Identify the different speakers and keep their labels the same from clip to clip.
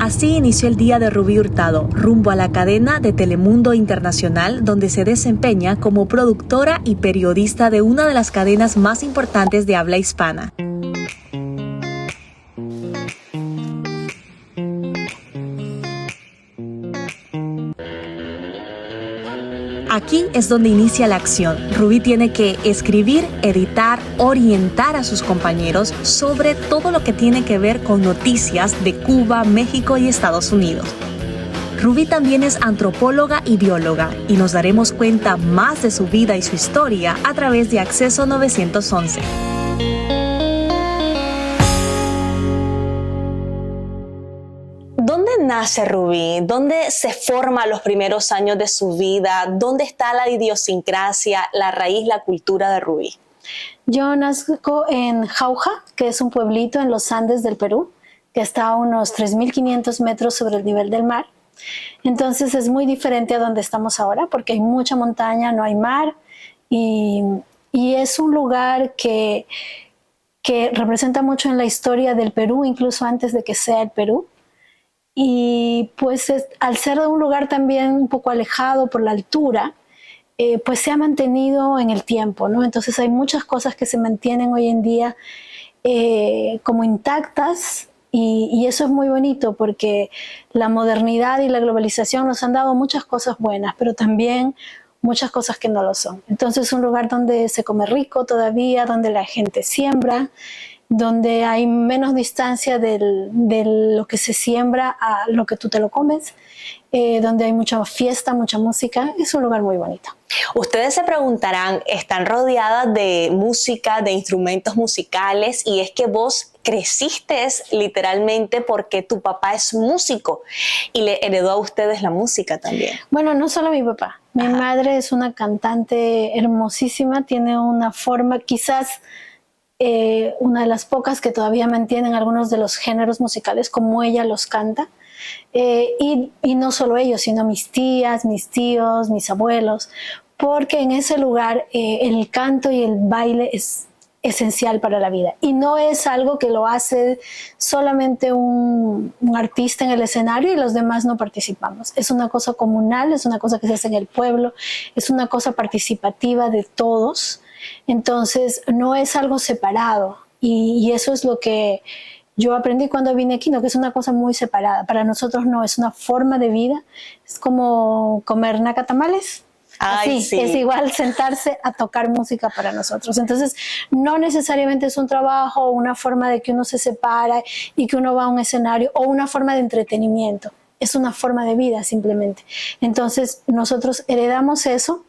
Speaker 1: Así inició el día de Rubí Hurtado, rumbo a la cadena de Telemundo Internacional, donde se desempeña como productora y periodista de una de las cadenas más importantes de habla hispana. Aquí es donde inicia la acción. Rubí tiene que escribir, editar, orientar a sus compañeros sobre todo lo que tiene que ver con noticias de Cuba, México y Estados Unidos. Rubí también es antropóloga y bióloga y nos daremos cuenta más de su vida y su historia a través de Acceso 911.
Speaker 2: ¿Dónde nace Rubí? ¿Dónde se forma los primeros años de su vida? ¿Dónde está la idiosincrasia, la raíz, la cultura de Rubí?
Speaker 3: Yo nazco en Jauja, que es un pueblito en los Andes del Perú, que está a unos 3.500 metros sobre el nivel del mar. Entonces es muy diferente a donde estamos ahora, porque hay mucha montaña, no hay mar, y es un lugar que representa mucho en la historia del Perú, incluso antes de que sea el Perú. Y pues al ser un lugar también un poco alejado por la altura, pues se ha mantenido en el tiempo, ¿no? Entonces hay muchas cosas que se mantienen hoy en día como intactas, y eso es muy bonito porque la modernidad y la globalización nos han dado muchas cosas buenas, pero también muchas cosas que no lo son. Entonces es un lugar donde se come rico todavía, donde la gente siembra, donde hay menos distancia de lo que se siembra a lo que tú te lo comes, donde hay mucha fiesta, mucha música. Es un lugar muy bonito.
Speaker 2: Ustedes se preguntarán, están rodeadas de música, de instrumentos musicales, y es que vos creciste literalmente porque tu papá es músico y le heredó a ustedes la música también.
Speaker 3: Bueno, no solo mi papá. Mi madre es una cantante hermosísima, tiene una forma, quizás una de las pocas que todavía mantienen algunos de los géneros musicales como ella los canta. Y no solo ellos, sino mis tías, mis tíos, mis abuelos, porque en ese lugar el canto y el baile es esencial para la vida. Y no es algo que lo hace solamente un artista en el escenario y los demás no participamos. Es una cosa comunal, es una cosa que se hace en el pueblo, es una cosa participativa de todos. Entonces no es algo separado, y eso es lo que yo aprendí cuando vine aquí, no, que es una cosa muy separada. Para nosotros no, es una forma de vida, es como comer nacatamales.
Speaker 2: Ay,
Speaker 3: así,
Speaker 2: sí.
Speaker 3: Es igual sentarse a tocar música para nosotros. Entonces no necesariamente es un trabajo o una forma de que uno se separa y que uno va a un escenario, o una forma de entretenimiento, es una forma de vida simplemente. Entonces nosotros heredamos eso.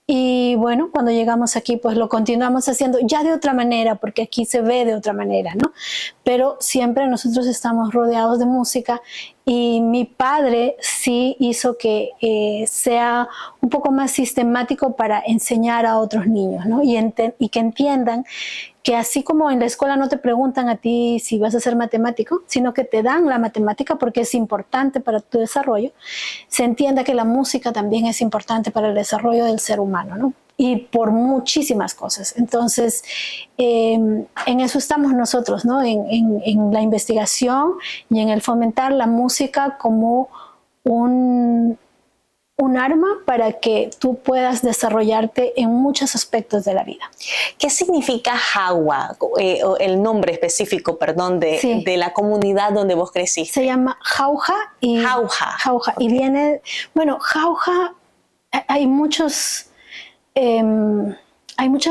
Speaker 3: Y bueno, cuando llegamos aquí, pues lo continuamos haciendo ya de otra manera, porque aquí se ve de otra manera, ¿no? Pero siempre nosotros estamos rodeados de música, y mi padre sí hizo que sea un poco más sistemático para enseñar a otros niños, ¿no? Y que entiendan que así como en la escuela no te preguntan a ti si vas a ser matemático, sino que te dan la matemática porque es importante para tu desarrollo, se entienda que la música también es importante para el desarrollo del ser humano, ¿no? Y por muchísimas cosas. Entonces, en eso estamos nosotros, ¿no? En la investigación y en el fomentar la música como un arma para que tú puedas desarrollarte en muchos aspectos de la vida.
Speaker 2: ¿Qué significa Jauja, el nombre específico, perdón, de la comunidad donde vos creciste?
Speaker 3: Se llama Jauja.
Speaker 2: Jauja.
Speaker 3: Okay. Y viene, bueno, Jauja, hay muchas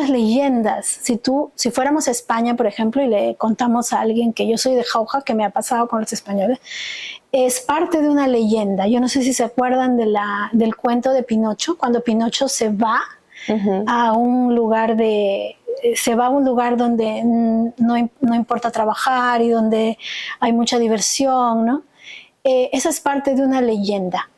Speaker 3: leyendas. Si fuéramos a España, por ejemplo, y le contamos a alguien que yo soy de Jauja, que me ha pasado con los españoles, es parte de una leyenda. Yo no sé si se acuerdan del cuento de Pinocho, cuando Pinocho se va a un lugar donde no importa trabajar y donde hay mucha diversión, ¿no? Esa es parte de una leyenda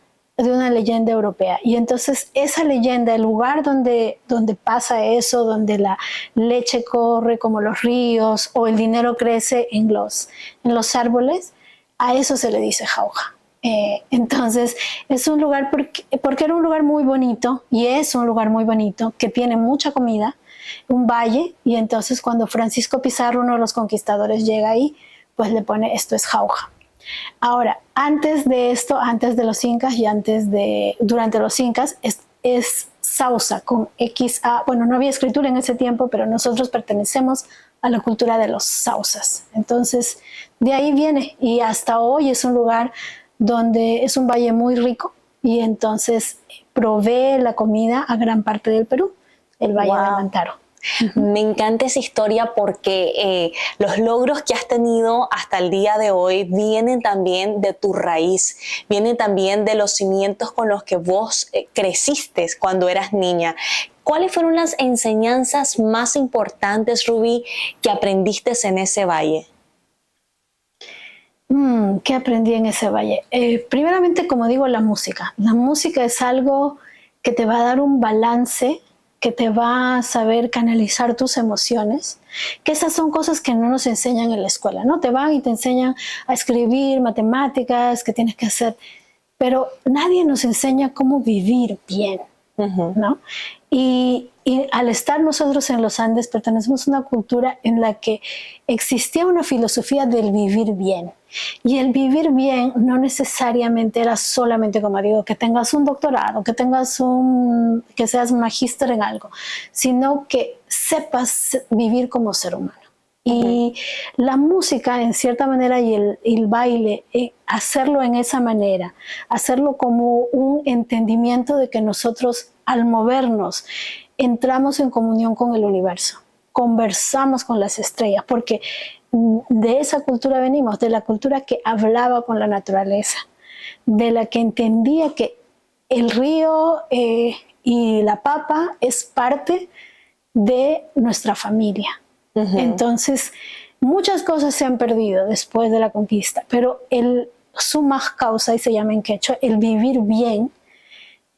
Speaker 3: europea. Y entonces esa leyenda, el lugar donde pasa eso, donde la leche corre como los ríos o el dinero crece en los árboles, a eso se le dice Jauja. Entonces es un lugar porque era un lugar muy bonito, y es un lugar muy bonito que tiene mucha comida, un valle, y entonces cuando Francisco Pizarro, uno de los conquistadores, llega ahí, pues le pone esto es Jauja. Ahora, antes de esto, antes de los incas y durante los incas, es Sausa con XA. Bueno, no había escritura en ese tiempo, pero nosotros pertenecemos a la cultura de los Sausas. Entonces, de ahí viene, y hasta hoy es un lugar donde es un valle muy rico, y entonces provee la comida a gran parte del Perú, el Valle del Mantaro.
Speaker 2: Me encanta esa historia porque los logros que has tenido hasta el día de hoy vienen también de tu raíz, vienen también de los cimientos con los que vos creciste cuando eras niña. ¿Cuáles fueron las enseñanzas más importantes, Rubí, que aprendiste en ese valle?
Speaker 3: ¿Qué aprendí en ese valle? Primeramente, como digo, la música. La música es algo que te va a dar un balance, que te va a saber canalizar tus emociones, que esas son cosas que no nos enseñan en la escuela, ¿no? Te van y te enseñan a escribir, matemáticas, que tienes que hacer, pero nadie nos enseña cómo vivir bien, ¿no? Y al estar nosotros en los Andes, pertenecemos a una cultura en la que existía una filosofía del vivir bien. Y el vivir bien no necesariamente era solamente, como digo, que tengas un doctorado, que seas magíster en algo, sino que sepas vivir como ser humano. Y la música, en cierta manera, y el baile, hacerlo en esa manera, hacerlo como un entendimiento de que nosotros, al movernos, entramos en comunión con el universo, conversamos con las estrellas, porque de esa cultura venimos, de la cultura que hablaba con la naturaleza, de la que entendía que el río y la papa es parte de nuestra familia. Entonces, muchas cosas se han perdido después de la conquista, pero el sumaj causa, y se llama en quechua, el vivir bien,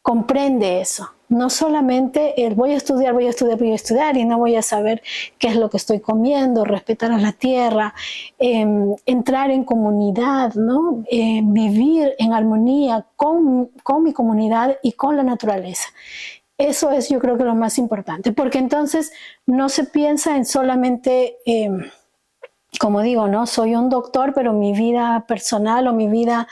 Speaker 3: comprende eso. No solamente el voy a estudiar y no voy a saber qué es lo que estoy comiendo, respetar a la tierra, entrar en comunidad, ¿no? Vivir en armonía con mi comunidad y con la naturaleza. Eso es, yo creo que lo más importante, porque entonces no se piensa en solamente, como digo, ¿no? Soy un doctor, pero mi vida personal o mi vida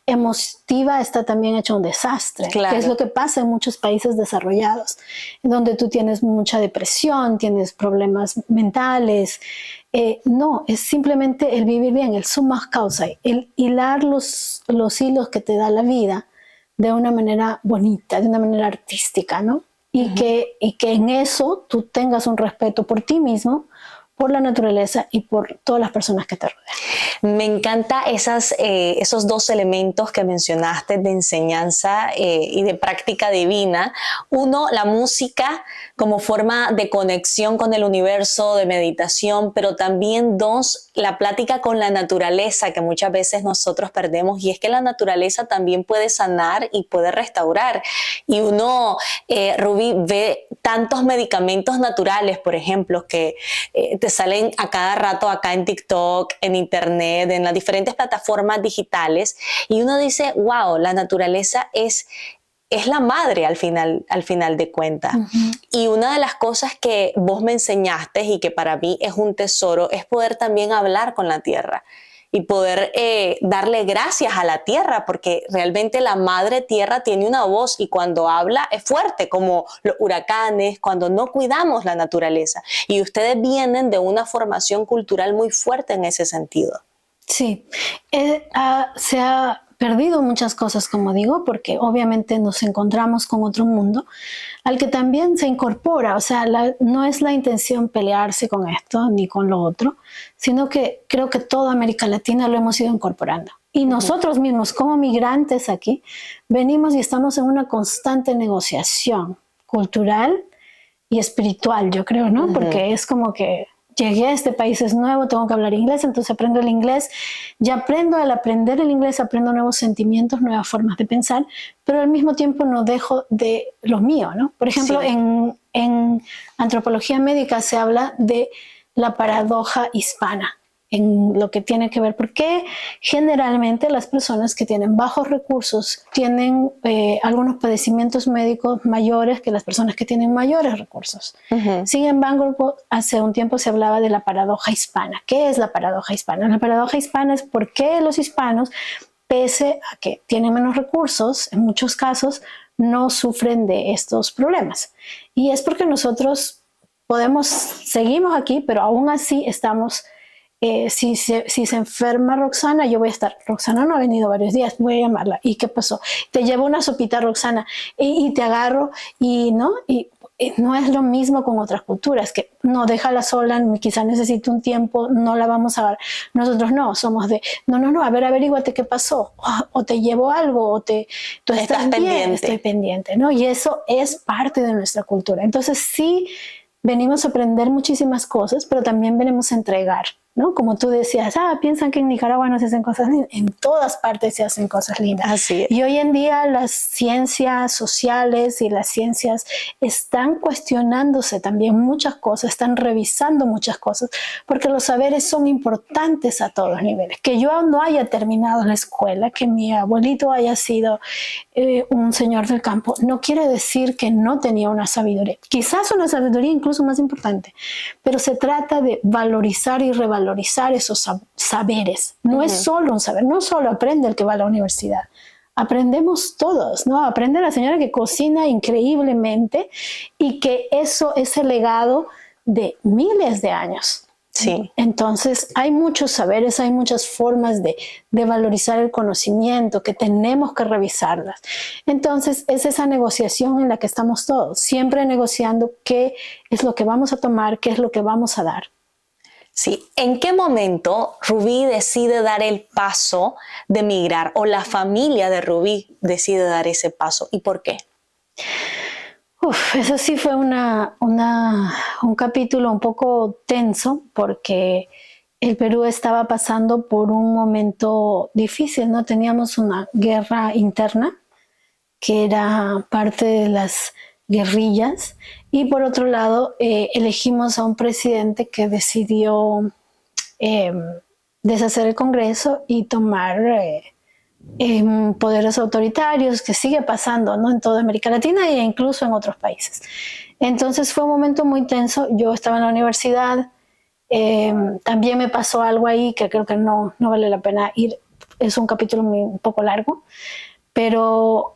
Speaker 3: emotiva está también hecha un desastre, que es lo que pasa en muchos países desarrollados, donde tú tienes mucha depresión, tienes problemas mentales. No, es simplemente el vivir bien, el summa causa, el hilar los hilos que te da la vida de una manera bonita, de una manera artística, ¿no? Y que en eso tú tengas un respeto por ti mismo, por la naturaleza y por todas las personas que te rodean.
Speaker 2: Me encanta esos dos elementos que mencionaste de enseñanza y de práctica divina. Uno, la música como forma de conexión con el universo, de meditación, pero también dos, la plática con la naturaleza que muchas veces nosotros perdemos, y es que la naturaleza también puede sanar y puede restaurar. Y uno, Rubí, ve tantos medicamentos naturales, por ejemplo, que te salen a cada rato acá en TikTok, en internet, en las diferentes plataformas digitales, y uno dice, wow, la naturaleza es la madre al final de cuentas. Y una de las cosas que vos me enseñaste y que para mí es un tesoro es poder también hablar con la tierra y poder darle gracias a la tierra, porque realmente la madre tierra tiene una voz y cuando habla es fuerte, como los huracanes, cuando no cuidamos la naturaleza. Y ustedes vienen de una formación cultural muy fuerte en ese sentido.
Speaker 3: Sí, se ha perdido muchas cosas, como digo, porque obviamente nos encontramos con otro mundo al que también se incorpora. O sea, no es la intención pelearse con esto ni con lo otro, sino que creo que toda América Latina lo hemos ido incorporando. Y nosotros mismos, como migrantes aquí, venimos y estamos en una constante negociación cultural y espiritual, yo creo, ¿no? Porque es como que llegué a este país, es nuevo, tengo que hablar inglés, entonces aprendo el inglés. Ya aprendo, al aprender el inglés, aprendo nuevos sentimientos, nuevas formas de pensar, pero al mismo tiempo no dejo de lo mío, ¿no? Por ejemplo, sí, en antropología médica se habla de la paradoja hispana. en lo que tiene que ver, porque generalmente las personas que tienen bajos recursos tienen algunos padecimientos médicos mayores que las personas que tienen mayores recursos. Sin embargo, hace un tiempo se hablaba de la paradoja hispana. ¿Qué es la paradoja hispana? La paradoja hispana es por qué los hispanos, pese a que tienen menos recursos, en muchos casos, no sufren de estos problemas. Y es porque nosotros seguimos aquí, pero aún así estamos, si se enferma Roxana, yo voy a estar, Roxana no ha venido varios días, voy a llamarla. ¿Y qué pasó? Te llevo una sopita, Roxana, y te agarro, y no es lo mismo con otras culturas, que no, déjala sola, quizás necesite un tiempo, no la vamos a ver. Nosotros no, somos de, no, a ver, averíguate qué pasó, o te llevo algo, o tú estás bien,
Speaker 2: pendiente.
Speaker 3: estoy pendiente, ¿no? Y eso es parte de nuestra cultura. Entonces sí, venimos a aprender muchísimas cosas, pero también venimos a entregar, ¿no? Como tú decías, piensan que en Nicaragua no se hacen cosas lindas. En todas partes se hacen cosas lindas.
Speaker 2: Así es.
Speaker 3: Y hoy en día las ciencias sociales y las ciencias están cuestionándose también muchas cosas, están revisando muchas cosas, porque los saberes son importantes a todos los niveles. Que yo no haya terminado la escuela, que mi abuelito haya sido un señor del campo, no quiere decir que no tenía una sabiduría. Quizás una sabiduría incluso más importante, pero se trata de valorizar y revalorizar esos saberes. No es solo un saber, no solo aprende el que va a la universidad. Aprendemos todos, ¿no? Aprende la señora que cocina increíblemente y que eso es el legado de miles de años.
Speaker 2: Sí.
Speaker 3: Entonces hay muchos saberes, hay muchas formas de valorizar el conocimiento que tenemos que revisarlas. Entonces es esa negociación en la que estamos todos, siempre negociando qué es lo que vamos a tomar, qué es lo que vamos a dar.
Speaker 2: Sí. ¿En qué momento Rubí decide dar el paso de emigrar o la familia de Rubí decide dar ese paso y por qué?
Speaker 3: Eso sí fue un capítulo un poco tenso porque el Perú estaba pasando por un momento difícil, ¿no? Teníamos una guerra interna que era parte de las guerrillas y por otro lado elegimos a un presidente que decidió deshacer el Congreso y tomar poderes autoritarios, que sigue pasando, ¿no? En toda América Latina e incluso en otros países. Entonces fue un momento muy tenso. Yo estaba en la universidad, también me pasó algo ahí que creo que no vale la pena ir. Es un capítulo un poco largo, pero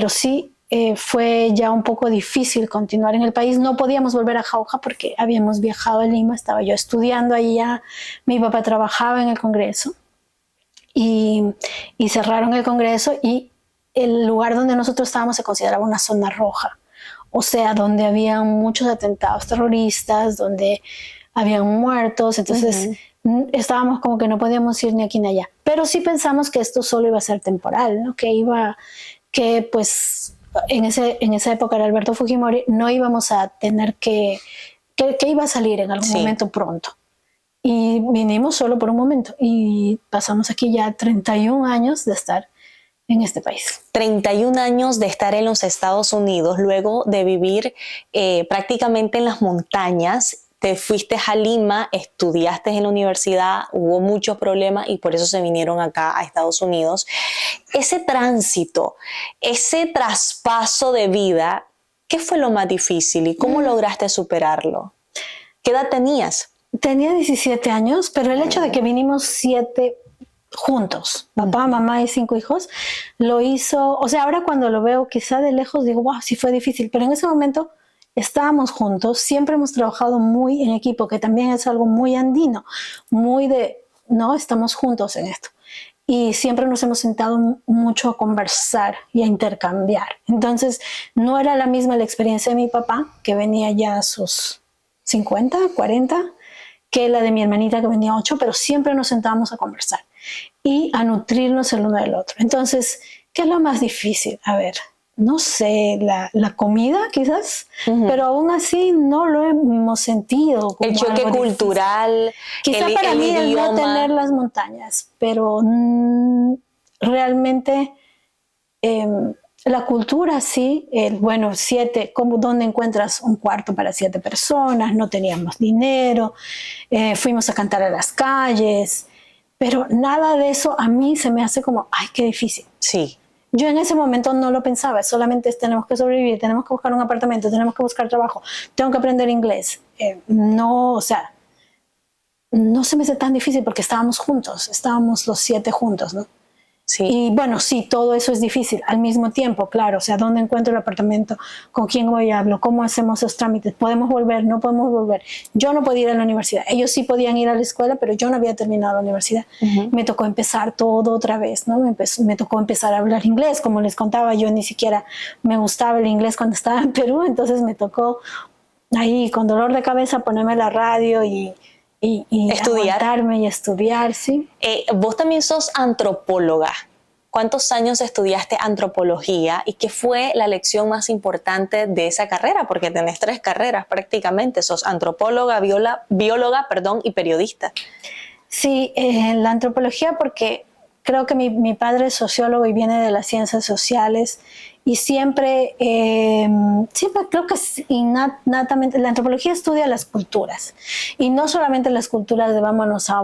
Speaker 3: sí fue ya un poco difícil continuar en el país. No podíamos volver a Jauja porque habíamos viajado a Lima, estaba yo estudiando allá, mi papá trabajaba en el Congreso. Y cerraron el Congreso y el lugar donde nosotros estábamos se consideraba una zona roja, o sea, donde había muchos atentados terroristas, donde habían muertos, entonces estábamos como que no podíamos ir ni aquí ni allá, pero sí pensamos que esto solo iba a ser temporal, ¿no? Que pues en esa época era Alberto Fujimori, no íbamos a tener que iba a salir en algún momento pronto. Y vinimos solo por un momento y pasamos aquí ya 31 años de estar en este país.
Speaker 2: 31 años de estar en los Estados Unidos, luego de vivir prácticamente en las montañas. Te fuiste a Lima, estudiaste en la universidad, hubo muchos problemas y por eso se vinieron acá a Estados Unidos. Ese tránsito, ese traspaso de vida, ¿qué fue lo más difícil y cómo lograste superarlo? ¿Qué edad tenías?
Speaker 3: Tenía 17 años, pero el hecho de que vinimos 7 juntos, papá, mamá y 5 hijos, lo hizo, o sea, ahora cuando lo veo quizá de lejos digo, wow, sí fue difícil, pero en ese momento estábamos juntos, siempre hemos trabajado muy en equipo, que también es algo muy andino, muy de, no, estamos juntos en esto. Y siempre nos hemos sentado mucho a conversar y a intercambiar. Entonces, no era la misma la experiencia de mi papá, que venía ya a sus 50, 40, que la de mi hermanita que venía 8, pero siempre nos sentábamos a conversar y a nutrirnos el uno del otro. Entonces, ¿qué es lo más difícil? A ver, no sé, la comida quizás, pero aún así no lo hemos sentido. Como
Speaker 2: el choque cultural,
Speaker 3: quizá para mí el no tener las montañas, pero realmente La cultura, sí. Bueno, ¿dónde encuentras un cuarto para 7 personas? No teníamos dinero. Fuimos a cantar a las calles. Pero nada de eso a mí se me hace como, ay, qué difícil.
Speaker 2: Sí.
Speaker 3: Yo en ese momento no lo pensaba, solamente tenemos que sobrevivir, tenemos que buscar un apartamento, tenemos que buscar trabajo, tengo que aprender inglés. No, o sea, no se me hace tan difícil porque estábamos los 7 juntos, ¿no?
Speaker 2: Sí.
Speaker 3: Y bueno, sí, todo eso es difícil al mismo tiempo, claro. O sea, ¿dónde encuentro el apartamento? ¿Con quién voy a hablar? ¿Cómo hacemos esos trámites? ¿Podemos volver? ¿No podemos volver? Yo no podía ir a la universidad. Ellos sí podían ir a la escuela, pero yo no había terminado la universidad. Me tocó empezar todo otra vez, ¿no? Me tocó empezar a hablar inglés. Como les contaba, yo ni siquiera me gustaba el inglés cuando estaba en Perú, entonces me tocó ahí con dolor de cabeza ponerme la radio y aguantarme y estudiar, sí.
Speaker 2: Vos también sos antropóloga. ¿Cuántos años estudiaste antropología y qué fue la lección más importante de esa carrera? Porque tenés 3 carreras prácticamente. Sos antropóloga, bióloga, y periodista.
Speaker 3: Sí, la antropología, porque creo que mi padre es sociólogo y viene de las ciencias sociales, y siempre creo que innatamente la antropología estudia las culturas, y no solamente las culturas de vámonos a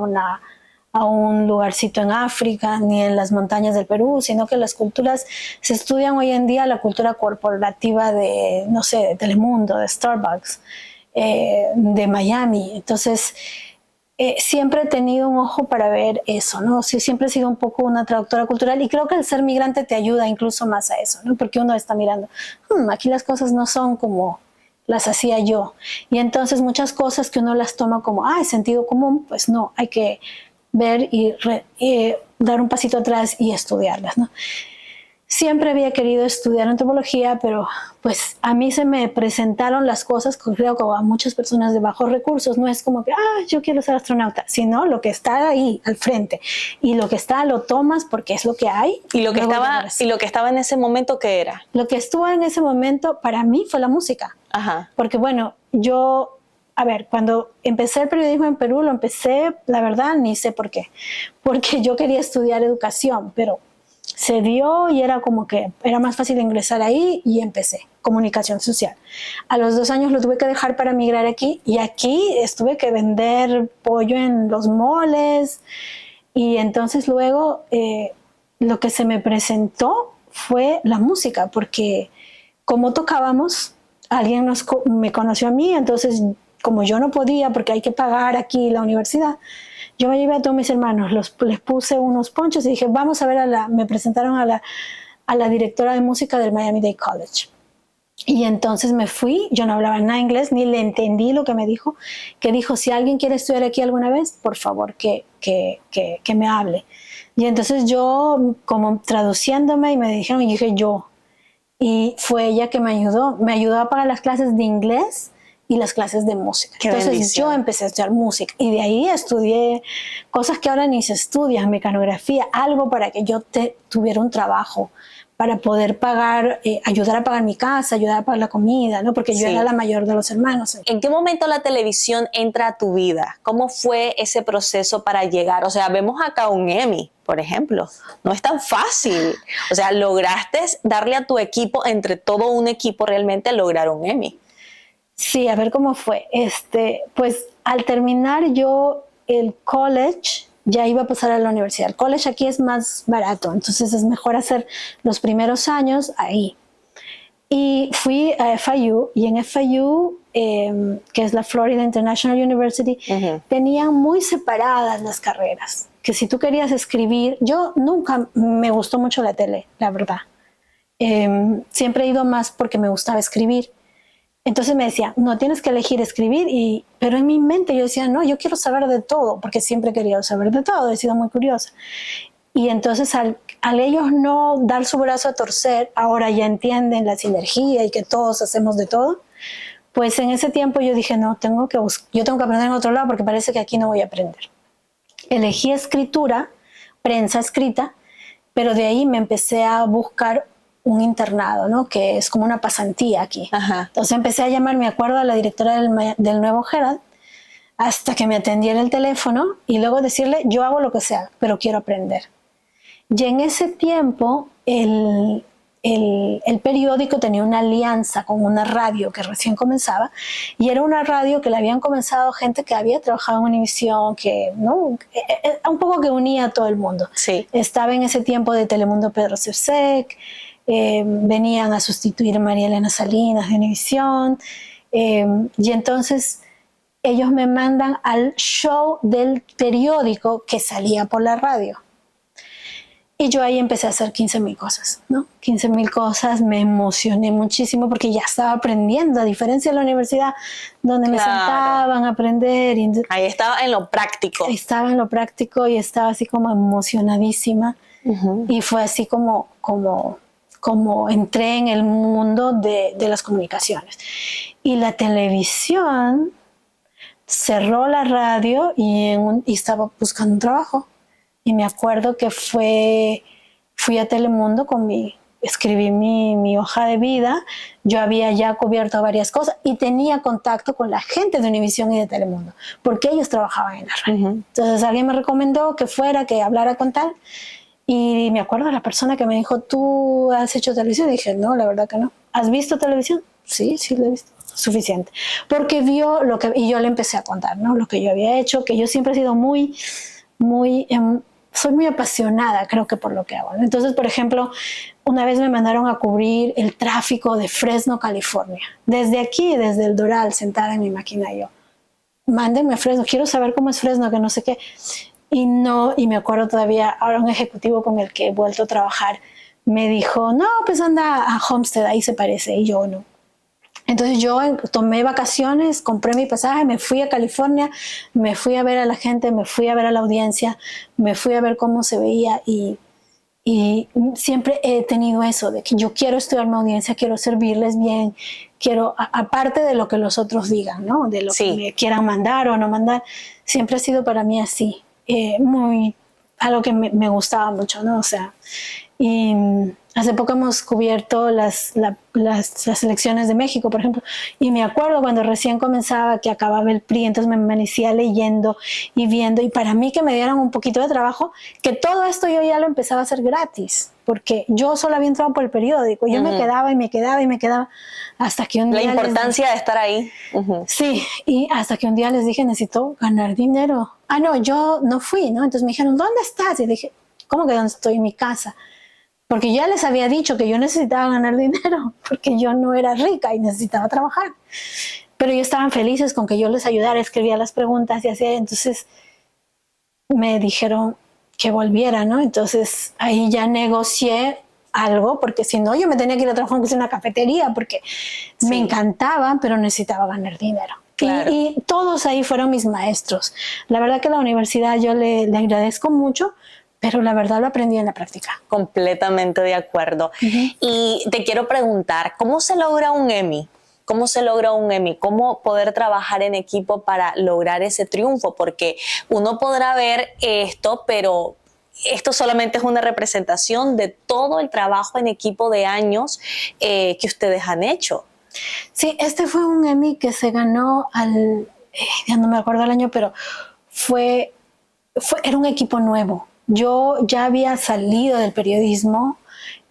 Speaker 3: un lugarcito en África ni en las montañas del Perú, sino que las culturas se estudian hoy en día, la cultura corporativa de, no sé, de Telemundo, de Starbucks, de Miami. Entonces, siempre he tenido un ojo para ver eso, ¿no? Sí, siempre he sido un poco una traductora cultural, y creo que el ser migrante te ayuda incluso más a eso, ¿no? Porque uno está mirando, aquí las cosas no son como las hacía yo. Y entonces muchas cosas que uno las toma como, sentido común, pues no, hay que ver y dar un pasito atrás y estudiarlas, ¿no? Siempre había querido estudiar antropología, pero pues a mí se me presentaron las cosas, creo que a muchas personas de bajos recursos, no es como que, yo quiero ser astronauta, sino lo que está ahí al frente, y lo que está lo tomas porque es lo que hay.
Speaker 2: ¿Y lo que estaba en ese momento qué era?
Speaker 3: Lo que estuvo en ese momento para mí fue la música.
Speaker 2: Ajá.
Speaker 3: Porque bueno, cuando empecé el periodismo en Perú, lo empecé, la verdad, ni sé por qué. Porque yo quería estudiar educación, pero se dio y era como que era más fácil ingresar ahí, y empecé comunicación social. A los 2 años lo tuve que dejar para migrar aquí, y aquí tuve que vender pollo en los moles, y entonces luego lo que se me presentó fue la música, porque como tocábamos, alguien me conoció a mí, entonces como yo no podía porque hay que pagar aquí la universidad, yo me llevé a todos mis hermanos, les puse unos ponchos y dije, vamos a ver me presentaron a la directora de música del Miami-Dade College. Y entonces me fui, yo no hablaba nada inglés, ni le entendí lo que me dijo, que dijo, si alguien quiere estudiar aquí alguna vez, por favor, que me hable. Y entonces yo, como traduciéndome, y me dijeron, y dije yo, y fue ella que me ayudó a pagar las clases de inglés y las clases de música. Entonces yo empecé a estudiar música, y de ahí estudié cosas que ahora ni se estudian, mecanografía, algo para que yo tuviera un trabajo, para poder pagar, ayudar a pagar mi casa, ayudar a pagar la comida, ¿no? Porque yo era la mayor de los hermanos.
Speaker 2: ¿En qué momento la televisión entra a tu vida? ¿Cómo fue ese proceso para llegar? O sea, vemos acá un Emmy, por ejemplo. No es tan fácil. O sea, lograste darle a tu equipo, entre todo un equipo, realmente lograr un Emmy.
Speaker 3: Sí, a ver cómo fue. Pues al terminar yo el college, ya iba a pasar a la universidad. El college aquí es más barato, entonces es mejor hacer los primeros años ahí. Y fui a FIU, y en FIU, que es la Florida International University, tenían muy separadas las carreras. Que si tú querías escribir, yo nunca me gustó mucho la tele, la verdad. Siempre he ido más porque me gustaba escribir. Entonces me decía, no, tienes que elegir escribir, pero en mi mente yo decía, no, yo quiero saber de todo, porque siempre he querido saber de todo, he sido muy curiosa. Y entonces al ellos no dar su brazo a torcer, ahora ya entienden la sinergia y que todos hacemos de todo, pues en ese tiempo yo dije, no, yo tengo que aprender en otro lado porque parece que aquí no voy a aprender. Elegí escritura, prensa escrita, pero de ahí me empecé a buscar un internado, ¿no? Que es como una pasantía aquí. Ajá. Entonces empecé a llamar, me acuerdo, a la directora del Nuevo Herald, hasta que me atendiera el teléfono, y luego decirle, yo hago lo que sea, pero quiero aprender. Y en ese tiempo, el periódico tenía una alianza con una radio que recién comenzaba, y era una radio que le habían comenzado gente que había trabajado en Univisión, que ¿no? Un poco que unía a todo el mundo.
Speaker 2: Sí.
Speaker 3: Estaba en ese tiempo de Telemundo Pedro Cersec, venían a sustituir a María Elena Salinas de Univisión, y entonces ellos me mandan al show del periódico que salía por la radio. Y yo ahí empecé a hacer 15,000 cosas, ¿no? 15,000 cosas, me emocioné muchísimo porque ya estaba aprendiendo, a diferencia de la universidad, donde me sentaban a aprender. Y
Speaker 2: ahí estaba en lo práctico.
Speaker 3: Estaba en lo práctico y estaba así como emocionadísima. Y fue así como entré en el mundo de las comunicaciones. Y la televisión cerró la radio y estaba buscando un trabajo. Y me acuerdo que fui a Telemundo escribí mi hoja de vida. Yo había ya cubierto varias cosas y tenía contacto con la gente de Univisión y de Telemundo, porque ellos trabajaban en la radio. Entonces alguien me recomendó que fuera, que hablara con tal. Y me acuerdo de la persona que me dijo, ¿tú has hecho televisión? Y dije, no, la verdad que no. ¿Has visto televisión? Sí, lo he visto. Suficiente. Porque vio y yo le empecé a contar, ¿no? Lo que yo había hecho, que yo siempre he sido soy muy apasionada, creo que por lo que hago, ¿no? Entonces, por ejemplo, una vez me mandaron a cubrir el tráfico de Fresno, California. Desde aquí, desde el Doral, sentada en mi máquina, yo, mándenme a Fresno, quiero saber cómo es Fresno, que no sé qué. Y me acuerdo todavía, ahora un ejecutivo con el que he vuelto a trabajar, me dijo, no, pues anda a Homestead, ahí se parece, y yo no. Entonces yo tomé vacaciones, compré mi pasaje, me fui a California, me fui a ver a la gente, me fui a ver a la audiencia, me fui a ver cómo se veía y siempre he tenido eso, de que yo quiero estudiar mi audiencia, quiero servirles bien, quiero, aparte de lo que los otros digan, ¿no? De lo que me quieran mandar o no mandar, siempre ha sido para mí así, algo que me gustaba mucho, ¿no? O sea, y hace poco hemos cubierto las elecciones de México, por ejemplo, y me acuerdo cuando recién comenzaba, que acababa el PRI, entonces me amanecía leyendo y viendo, y para mí que me dieran un poquito de trabajo, que todo esto yo ya lo empezaba a hacer gratis, porque yo solo había entrado por el periódico, yo me quedaba y me quedaba y me quedaba, hasta que un día...
Speaker 2: La importancia de estar ahí.
Speaker 3: Sí, y hasta que un día les dije, necesito ganar dinero. Ah, no, yo no fui, ¿no? Entonces me dijeron, ¿dónde estás? Y dije, ¿cómo que dónde estoy? En mi casa. Porque ya les había dicho que yo necesitaba ganar dinero, porque yo no era rica y necesitaba trabajar. Pero ellos estaban felices con que yo les ayudara, escribía las preguntas y así. Entonces me dijeron que volviera, ¿no? Entonces ahí ya negocié algo, porque si no yo me tenía que ir a trabajar en una cafetería, porque me encantaba, pero necesitaba ganar dinero. Claro. Y todos ahí fueron mis maestros. La verdad que la universidad yo le agradezco mucho, pero la verdad lo aprendí en la práctica.
Speaker 2: Completamente de acuerdo. Y te quiero preguntar, ¿cómo se logra un Emmy? ¿Cómo se logra un Emmy? ¿Cómo poder trabajar en equipo para lograr ese triunfo? Porque uno podrá ver esto, pero esto solamente es una representación de todo el trabajo en equipo de años que ustedes han hecho.
Speaker 3: Sí, este fue un Emmy que se ganó ya no me acuerdo el año, pero era un equipo nuevo. Yo ya había salido del periodismo,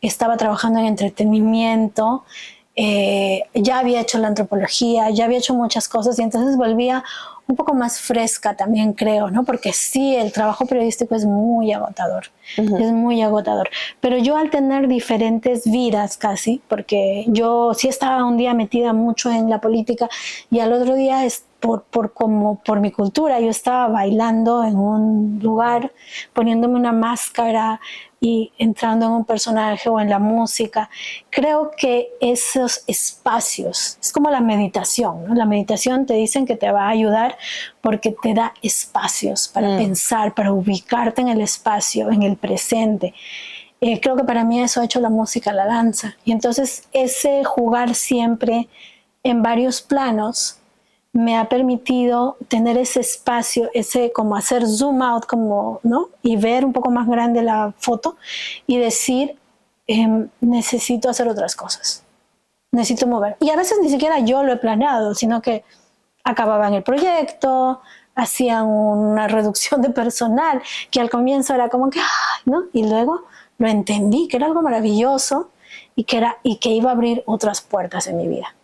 Speaker 3: estaba trabajando en entretenimiento, ya había hecho la antropología, ya había hecho muchas cosas y entonces volvía un poco más fresca también, creo, ¿no? Porque sí, el trabajo periodístico es muy agotador, es muy agotador. Pero yo al tener diferentes vidas casi, porque yo sí estaba un día metida mucho en la política y al otro día por mi cultura, yo estaba bailando en un lugar, poniéndome una máscara y entrando en un personaje o en la música. Creo que esos espacios, es como la meditación, ¿no? La meditación te dicen que te va a ayudar porque te da espacios para pensar, para ubicarte en el espacio, en el presente. Creo que para mí eso ha hecho la música, la danza. Y entonces ese jugar siempre en varios planos me ha permitido tener ese espacio, ese como hacer zoom out, como, ¿no? Y ver un poco más grande la foto y decir, necesito hacer otras cosas, necesito mover. Y a veces ni siquiera yo lo he planeado, sino que acababan el proyecto, hacían una reducción de personal, que al comienzo era como que, ¿no? Y luego lo entendí, que era algo maravilloso, y que iba a abrir otras puertas en mi vida.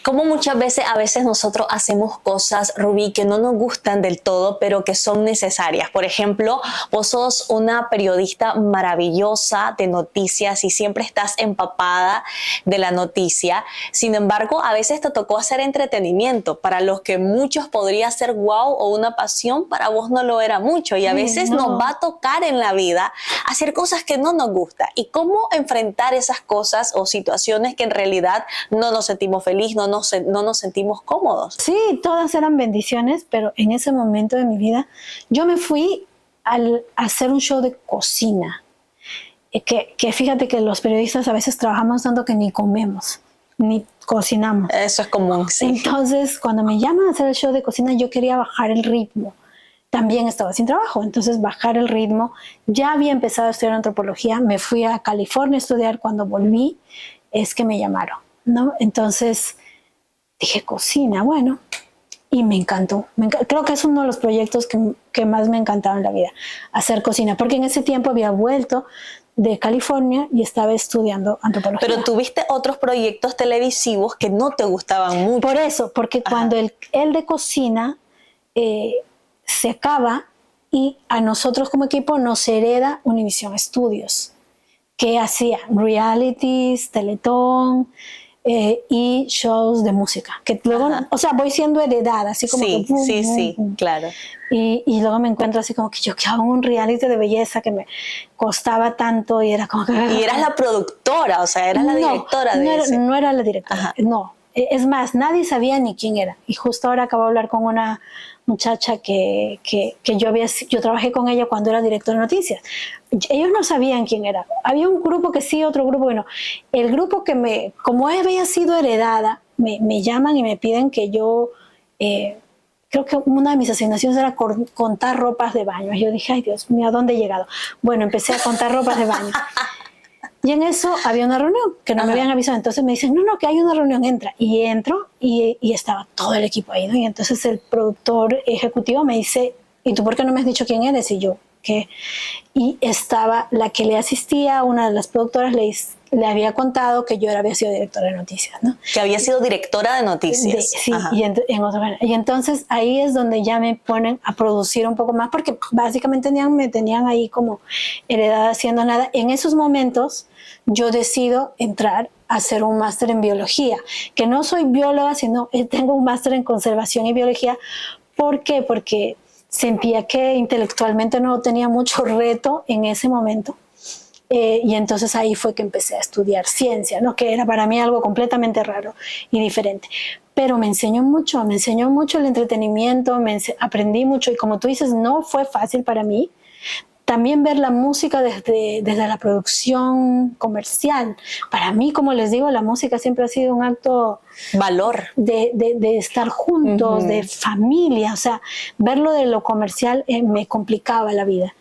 Speaker 2: Como muchas veces, a veces nosotros hacemos cosas, Rubí, que no nos gustan del todo, pero que son necesarias. Por ejemplo, vos sos una periodista maravillosa de noticias y siempre estás empapada de la noticia. Sin embargo, a veces te tocó hacer entretenimiento. Para los que muchos podría ser wow o una pasión, para vos no lo era mucho. Y a veces nos va a tocar en la vida hacer cosas que no nos gustan. ¿Y cómo enfrentar esas cosas o situaciones que en realidad no nos sentimos felices, no nos sentimos cómodos?
Speaker 3: Sí, todas eran bendiciones, pero en ese momento de mi vida yo me fui a hacer un show de cocina, que fíjate que los periodistas a veces trabajamos tanto que ni comemos, ni cocinamos.
Speaker 2: Eso es común, sí.
Speaker 3: Entonces, cuando me llaman a hacer el show de cocina, yo quería bajar el ritmo. También estaba sin trabajo, entonces bajar el ritmo. Ya había empezado a estudiar antropología, me fui a California a estudiar. Cuando volví, es que me llamaron, ¿no? Entonces dije, cocina, bueno, y me encantó. Creo que es uno de los proyectos que más me encantaba en la vida, hacer cocina, porque en ese tiempo había vuelto de California y estaba estudiando antropología.
Speaker 2: Pero tuviste otros proyectos televisivos que no te gustaban mucho.
Speaker 3: Por eso, porque cuando el de cocina se acaba y a nosotros como equipo nos hereda Univision Studios, que hacía realities, Teletón, y shows de música, que luego, o sea, voy siendo heredada, así como
Speaker 2: sí,
Speaker 3: que...
Speaker 2: sí, claro.
Speaker 3: Y luego me encuentro así como que yo que hago un reality de belleza que me costaba tanto y era como que...
Speaker 2: Y eras la productora, o sea, eras la directora de eso.
Speaker 3: No era la directora, no. Es más, nadie sabía ni quién era. Y justo ahora acabo de hablar con una muchacha que yo trabajé con ella cuando era directora de noticias. Ellos no sabían quién era. Había un grupo que sí, otro grupo que no. El grupo como había sido heredada, me llaman y me piden que yo, creo que una de mis asignaciones era contar ropas de baño. Y yo dije, ay Dios mío, ¿a dónde he llegado? Bueno, empecé a contar ropas de baño. Y en eso había una reunión que no me habían avisado. Entonces me dicen, no, que hay una reunión, entra. Y entro y estaba todo el equipo ahí, ¿no? Y entonces el productor ejecutivo me dice, ¿y tú por qué no me has dicho quién eres? Y yo, ¿qué? Y estaba la que le asistía, una de las productoras, le había contado que yo había sido directora de noticias, ¿no?
Speaker 2: Que había sido directora de noticias.
Speaker 3: Sí, y entonces ahí es donde ya me ponen a producir un poco más, porque básicamente me tenían ahí como heredada haciendo nada. En esos momentos yo decido entrar a hacer un máster en biología, que no soy bióloga, sino tengo un máster en conservación y biología. ¿Por qué? Porque sentía que intelectualmente no tenía mucho reto en ese momento. Y entonces ahí fue que empecé a estudiar ciencia, ¿no? Que era para mí algo completamente raro y diferente. Pero me enseñó mucho el entretenimiento, aprendí mucho y como tú dices, no fue fácil para mí. También ver la música desde la producción comercial. Para mí, como les digo, la música siempre ha sido un acto...
Speaker 2: Valor.
Speaker 3: De estar juntos, de familia. O sea, verlo de lo comercial me complicaba la vida.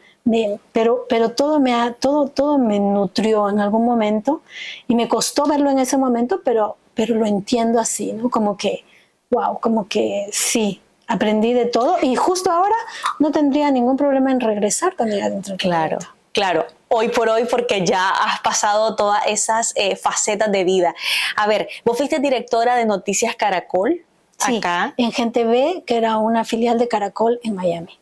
Speaker 3: Pero todo me nutrió en algún momento y me costó verlo en ese momento, pero lo entiendo así, ¿no? Como que, wow, como que sí, aprendí de todo y justo ahora no tendría ningún problema en regresar también adentro.
Speaker 2: Claro, hoy por hoy, porque ya has pasado todas esas facetas de vida. A ver, vos fuiste directora de Noticias Caracol.
Speaker 3: Sí,
Speaker 2: acá.
Speaker 3: En Gente B, que era una filial de Caracol en Miami.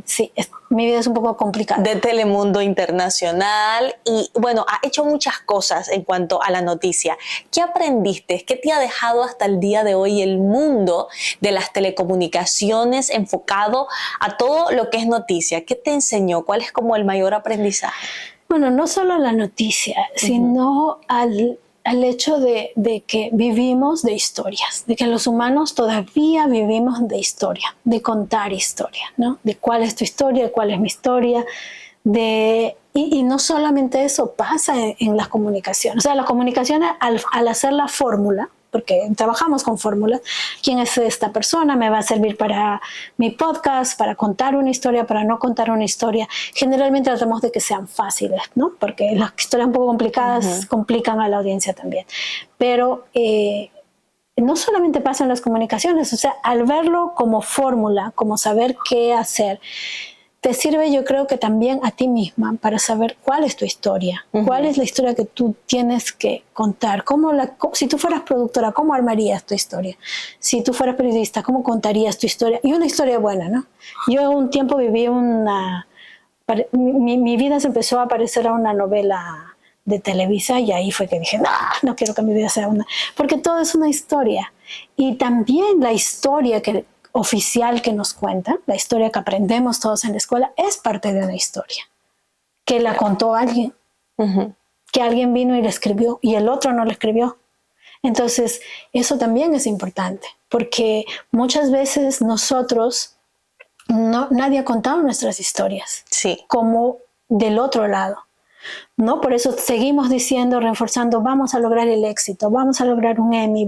Speaker 3: Sí, mi vida es un poco complicada.
Speaker 2: De Telemundo Internacional y bueno, ha hecho muchas cosas en cuanto a la noticia. ¿Qué aprendiste? ¿Qué te ha dejado hasta el día de hoy el mundo de las telecomunicaciones enfocado a todo lo que es noticia? ¿Qué te enseñó? ¿Cuál es como el mayor aprendizaje?
Speaker 3: Bueno, no solo a la noticia, sino al hecho de que vivimos de historias, de que los humanos todavía vivimos de historia, de contar historia, ¿no? De cuál es tu historia, cuál es mi historia, y no solamente eso pasa en las comunicaciones. O sea, las comunicaciones al hacer la fórmula, porque trabajamos con fórmulas, ¿quién es esta persona? ¿Me va a servir para mi podcast, para contar una historia, para no contar una historia? Generalmente tratamos de que sean fáciles, ¿no? Porque las historias un poco complicadas complican a la audiencia también. Pero no solamente pasa en las comunicaciones, o sea, al verlo como fórmula, como saber qué hacer, te sirve, yo creo que también a ti misma para saber cuál es tu historia, cuál es la historia que tú tienes que contar. Si tú fueras productora, ¿cómo armarías tu historia? Si tú fueras periodista, ¿cómo contarías tu historia? Y una historia buena, ¿no? Yo un tiempo viví mi vida se empezó a parecer a una novela de Televisa y ahí fue que dije, no quiero que mi vida sea porque todo es una historia. Y también la historia oficial que nos cuentan, la historia que aprendemos todos en la escuela, es parte de una historia que la contó alguien, que alguien vino y la escribió y el otro no la escribió. Entonces, eso también es importante, porque muchas veces nosotros, nadie ha contado nuestras historias, como del otro lado. ¿No? Por eso seguimos diciendo, reforzando, vamos a lograr el éxito, vamos a lograr un Emmy,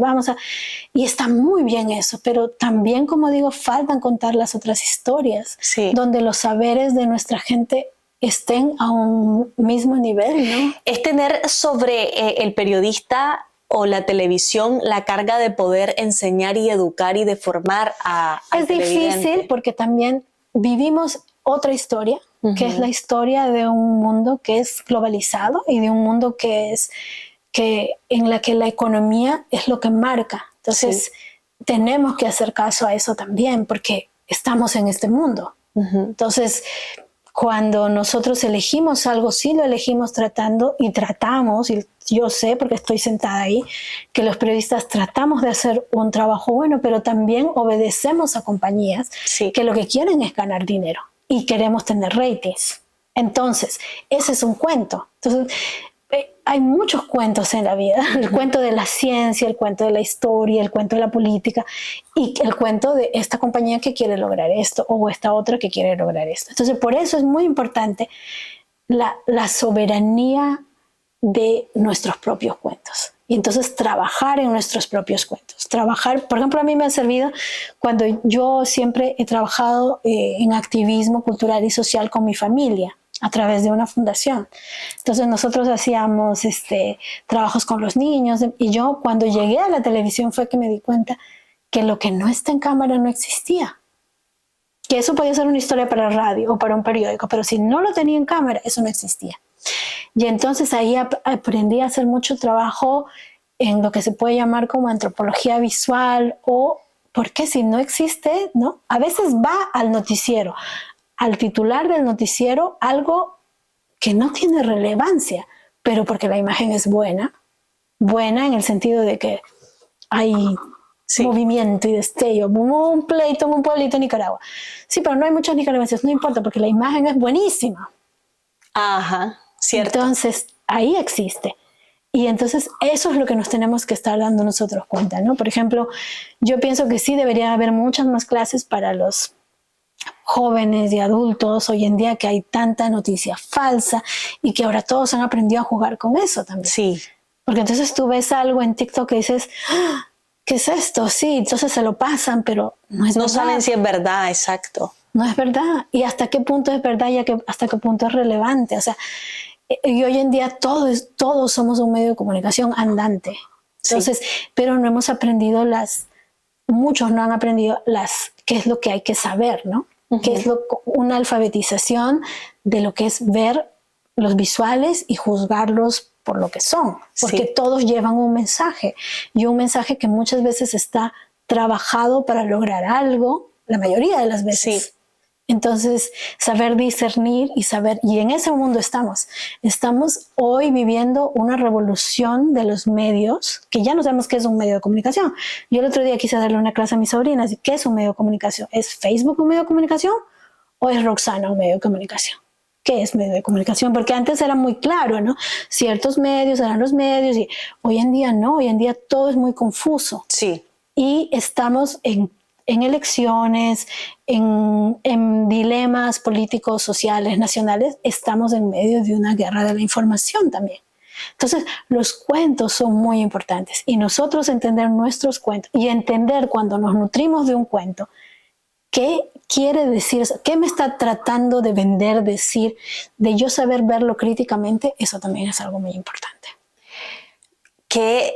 Speaker 3: y está muy bien eso, pero también, como digo, faltan contar las otras historias, donde los saberes de nuestra gente estén a un mismo nivel, ¿no?
Speaker 2: Es tener sobre el periodista o la televisión la carga de poder enseñar y educar y de formar al televidente.
Speaker 3: Es difícil porque también vivimos otra historia, que es la historia de un mundo que es globalizado y de un mundo en la que la economía es lo que marca. Entonces, tenemos que hacer caso a eso también, porque estamos en este mundo. Entonces, cuando nosotros elegimos algo, sí lo elegimos tratamos, y yo sé, porque estoy sentada ahí, que los periodistas tratamos de hacer un trabajo bueno, pero también obedecemos a compañías que lo que quieren es ganar dinero. Y queremos tener ratings. Entonces, ese es un cuento. Entonces, hay muchos cuentos en la vida. El cuento de la ciencia, el cuento de la historia, el cuento de la política y el cuento de esta compañía que quiere lograr esto o esta otra que quiere lograr esto. Entonces, por eso es muy importante la soberanía de nuestros propios cuentos. Y entonces trabajar en nuestros propios cuentos. Por ejemplo, a mí me ha servido cuando yo siempre he trabajado en activismo cultural y social con mi familia a través de una fundación. Entonces nosotros hacíamos trabajos con los niños y yo cuando llegué a la televisión fue que me di cuenta que lo que no está en cámara no existía. Que eso podía ser una historia para radio o para un periódico, pero si no lo tenía en cámara, eso no existía. Y entonces ahí aprendí a hacer mucho trabajo en lo que se puede llamar como antropología visual porque si no existe, ¿no? A veces va al noticiero, al titular del noticiero, algo que no tiene relevancia, pero porque la imagen es buena en el sentido de que hay movimiento y destello, un pleito en un pueblito en Nicaragua. Sí, pero no hay muchos nicaragüenses, no importa, porque la imagen es buenísima.
Speaker 2: Ajá. Cierto.
Speaker 3: Entonces, ahí existe. Y entonces eso es lo que nos tenemos que estar dando nosotros cuenta, ¿no? Por ejemplo, yo pienso que sí debería haber muchas más clases para los jóvenes y adultos hoy en día, que hay tanta noticia falsa y que ahora todos han aprendido a jugar con eso también.
Speaker 2: Sí.
Speaker 3: Porque entonces tú ves algo en TikTok que dices, ¿qué es esto? Sí, entonces se lo pasan, pero no es verdad.
Speaker 2: No saben si es verdad, exacto.
Speaker 3: No es verdad. ¿Y hasta qué punto es verdad y hasta qué punto es relevante? O sea, y hoy en día todos somos un medio de comunicación andante. Entonces, pero no hemos aprendido muchos no han aprendido qué es lo que hay que saber, ¿no? Que es una alfabetización de lo que es ver los visuales y juzgarlos por lo que son. Porque todos llevan un mensaje. Y un mensaje que muchas veces está trabajado para lograr algo, la mayoría de las veces. Sí. Entonces, saber discernir y en ese mundo estamos. Estamos hoy viviendo una revolución de los medios, que ya no sabemos qué es un medio de comunicación. Yo el otro día quise darle una clase a mis sobrinas, ¿qué es un medio de comunicación? ¿Es Facebook un medio de comunicación o es Roxana un medio de comunicación? ¿Qué es medio de comunicación? Porque antes era muy claro, ¿no? Ciertos medios eran los medios y hoy en día no, hoy en día todo es muy confuso.
Speaker 2: Sí.
Speaker 3: Y estamos en elecciones, en dilemas políticos, sociales, nacionales, estamos en medio de una guerra de la información también. Entonces, los cuentos son muy importantes y nosotros entender nuestros cuentos y entender cuando nos nutrimos de un cuento, ¿qué quiere decir? ¿Qué me está tratando de vender, decir, de yo saber verlo críticamente? Eso también es algo muy importante.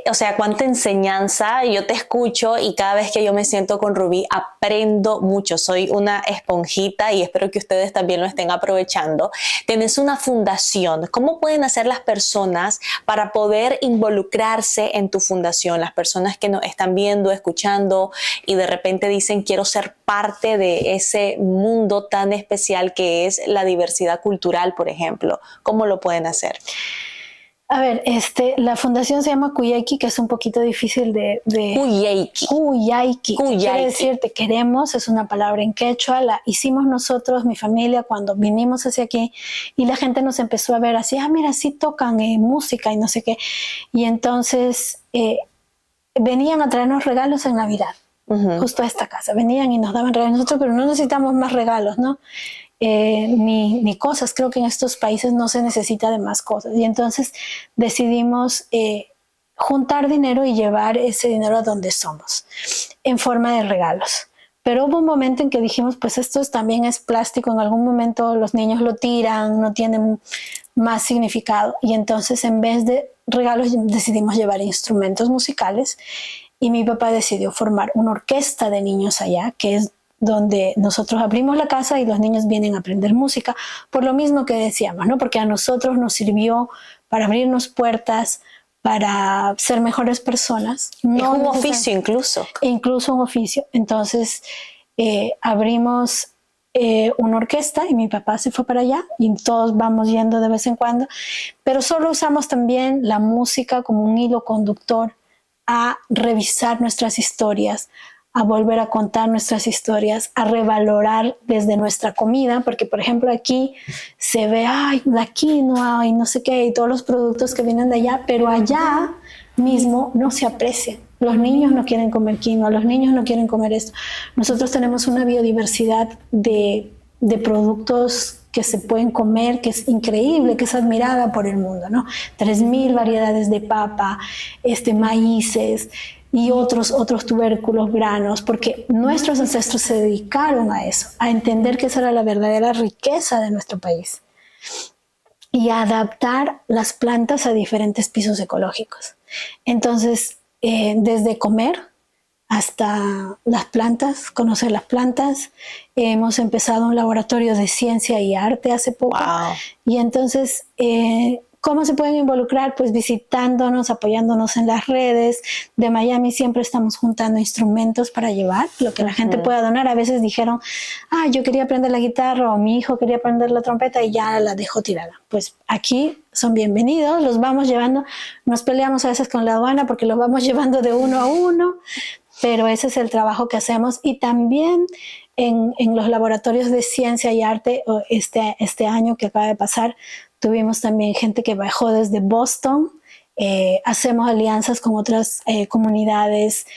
Speaker 2: o sea, cuánta enseñanza. Yo te escucho y cada vez que yo me siento con Rubí aprendo mucho. Soy una esponjita y espero que ustedes también lo estén aprovechando. Tienes una fundación. ¿Cómo pueden hacer las personas para poder involucrarse en tu fundación? Las personas que nos están viendo, escuchando y de repente dicen quiero ser parte de ese mundo tan especial que es la diversidad cultural, por ejemplo. ¿Cómo lo pueden hacer?
Speaker 3: A ver, la fundación se llama Cuyayqui, que es un poquito difícil de...
Speaker 2: Cuyayqui.
Speaker 3: Cuyayqui. Quiere decir te queremos, es una palabra en quechua, la hicimos nosotros, mi familia, cuando vinimos hacia aquí, y la gente nos empezó a ver así, mira, sí tocan música y no sé qué. Y entonces venían a traernos regalos en Navidad, justo a esta casa. Venían y nos daban regalos nosotros, pero no necesitamos más regalos, ¿no? Ni cosas. Creo que en estos países no se necesita de más cosas. Y entonces decidimos juntar dinero y llevar ese dinero a donde somos, en forma de regalos. Pero hubo un momento en que dijimos, pues esto también es plástico, en algún momento los niños lo tiran, no tienen más significado. Y entonces en vez de regalos decidimos llevar instrumentos musicales y mi papá decidió formar una orquesta de niños allá, que es donde nosotros abrimos la casa y los niños vienen a aprender música, por lo mismo que decíamos, ¿no? Porque a nosotros nos sirvió para abrirnos puertas, para ser mejores personas.
Speaker 2: Es un oficio incluso.
Speaker 3: Incluso un oficio. Entonces abrimos una orquesta y mi papá se fue para allá y todos vamos yendo de vez en cuando, pero solo usamos también la música como un hilo conductor a revisar nuestras historias, a volver a contar nuestras historias, a revalorar desde nuestra comida, porque por ejemplo aquí se ve, la quinoa y no sé qué, y todos los productos que vienen de allá, pero allá mismo no se aprecian. Los niños no quieren comer quinoa, los niños no quieren comer esto. Nosotros tenemos una biodiversidad de productos que se pueden comer, que es increíble, que es admirada por el mundo, ¿no? 3,000 variedades de papa, maíces, y otros tubérculos, granos, porque nuestros ancestros se dedicaron a eso, a entender que esa era la verdadera riqueza de nuestro país y a adaptar las plantas a diferentes pisos ecológicos. Entonces, desde comer hasta las plantas, conocer las plantas, hemos empezado un laboratorio de ciencia y arte hace poco.
Speaker 2: Wow.
Speaker 3: Y entonces, ¿cómo se pueden involucrar? Pues visitándonos, apoyándonos en las redes. De Miami siempre estamos juntando instrumentos para llevar, lo que la gente pueda donar. A veces dijeron, yo quería aprender la guitarra o mi hijo quería aprender la trompeta y ya la dejó tirada. Pues aquí son bienvenidos, los vamos llevando. Nos peleamos a veces con la aduana porque los vamos llevando de uno a uno, pero ese es el trabajo que hacemos. Y también en los laboratorios de ciencia y arte, este año que acaba de pasar, tuvimos también gente que bajó desde Boston. Hacemos alianzas con otras comunidades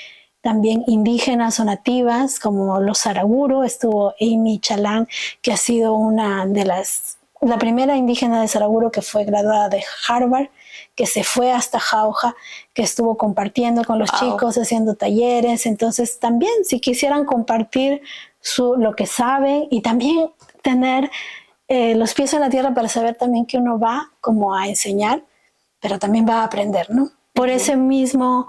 Speaker 3: también indígenas o nativas, como los Saraguro. Estuvo Amy Chalán, que ha sido la primera indígena de Saraguro que fue graduada de Harvard, que se fue hasta Jauja, que estuvo compartiendo con los chicos, haciendo talleres. Entonces también, si quisieran compartir lo que saben y también tener los pies en la tierra para saber también que uno va como a enseñar, pero también va a aprender, ¿no? Por esa misma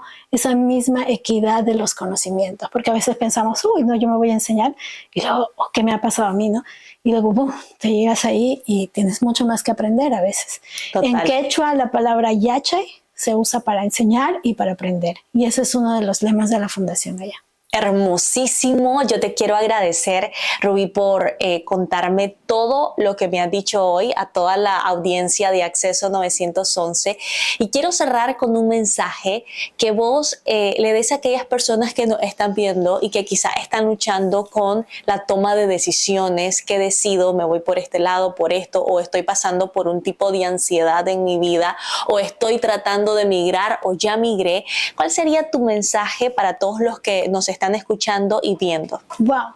Speaker 3: equidad de los conocimientos, porque a veces pensamos, no, yo me voy a enseñar, y luego, ¿qué me ha pasado a mí, no? Y luego, ¡bum!, te llegas ahí y tienes mucho más que aprender a veces.
Speaker 2: Total.
Speaker 3: En quechua, la palabra yachay se usa para enseñar y para aprender, y ese es uno de los lemas de la fundación allá.
Speaker 2: Hermosísimo. Yo te quiero agradecer, Rubí, por contarme todo lo que me has dicho hoy a toda la audiencia de Acceso 911. Y quiero cerrar con un mensaje que vos le des a aquellas personas que nos están viendo y que quizá están luchando con la toma de decisiones, que decido, me voy por este lado, por esto, o estoy pasando por un tipo de ansiedad en mi vida, o estoy tratando de migrar, o ya migré. ¿Cuál sería tu mensaje para todos los que nos están escuchando y viendo?
Speaker 3: Wow,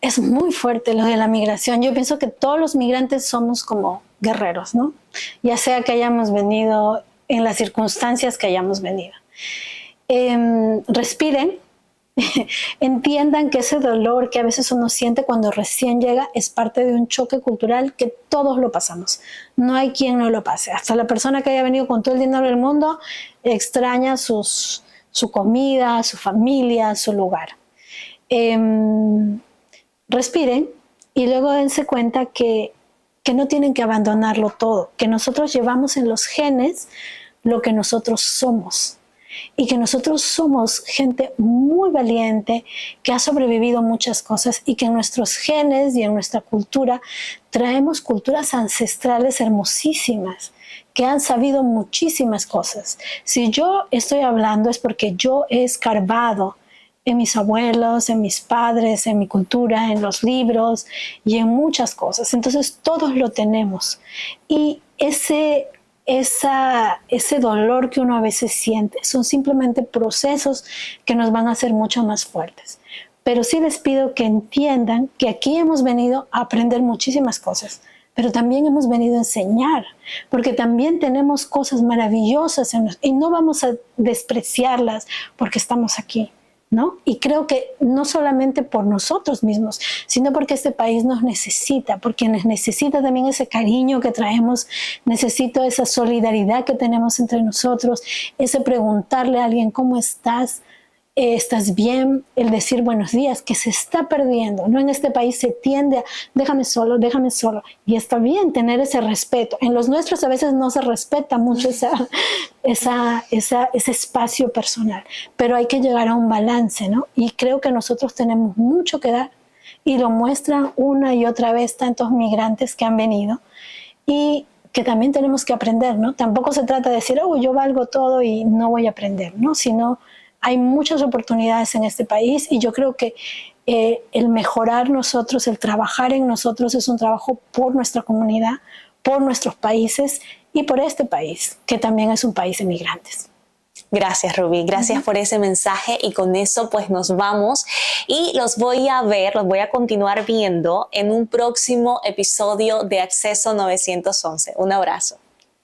Speaker 3: es muy fuerte lo de la migración. Yo pienso que todos los migrantes somos como guerreros, ¿no? Ya sea que hayamos venido en las circunstancias que hayamos venido. Respiren, entiendan que ese dolor que a veces uno siente cuando recién llega es parte de un choque cultural que todos lo pasamos. No hay quien no lo pase. Hasta la persona que haya venido con todo el dinero del mundo extraña su comida, su familia, su lugar. Respiren y luego dense cuenta que no tienen que abandonarlo todo, que nosotros llevamos en los genes lo que nosotros somos. Y que nosotros somos gente muy valiente, que ha sobrevivido muchas cosas y que en nuestros genes y en nuestra cultura traemos culturas ancestrales hermosísimas, que han sabido muchísimas cosas. Si yo estoy hablando es porque yo he escarbado en mis abuelos, en mis padres, en mi cultura, en los libros y en muchas cosas. Entonces todos lo tenemos. Y ese dolor que uno a veces siente son simplemente procesos que nos van a hacer mucho más fuertes. Pero sí les pido que entiendan que aquí hemos venido a aprender muchísimas cosas, pero también hemos venido a enseñar, porque también tenemos cosas maravillosas y no vamos a despreciarlas porque estamos aquí, ¿no? Y creo que no solamente por nosotros mismos, sino porque este país nos necesita, porque necesita también ese cariño que traemos, necesito esa solidaridad que tenemos entre nosotros, ese preguntarle a alguien ¿cómo estás? ¿Estás bien? El decir buenos días, que se está perdiendo, ¿no? En este país se tiende a déjame solo, y está bien tener ese respeto. En los nuestros a veces no se respeta mucho ese espacio personal, pero hay que llegar a un balance, ¿no? Y creo que nosotros tenemos mucho que dar y lo muestran una y otra vez tantos migrantes que han venido y que también tenemos que aprender, ¿no? Tampoco se trata de decir, oh, yo valgo todo y no voy a aprender, ¿no? Sino hay muchas oportunidades en este país y yo creo que el mejorar nosotros, el trabajar en nosotros es un trabajo por nuestra comunidad, por nuestros países y por este país, que también es un país de migrantes.
Speaker 2: Gracias, Rubí. Gracias por ese mensaje y con eso pues nos vamos y los voy a continuar viendo en un próximo episodio de Acceso 911. Un abrazo.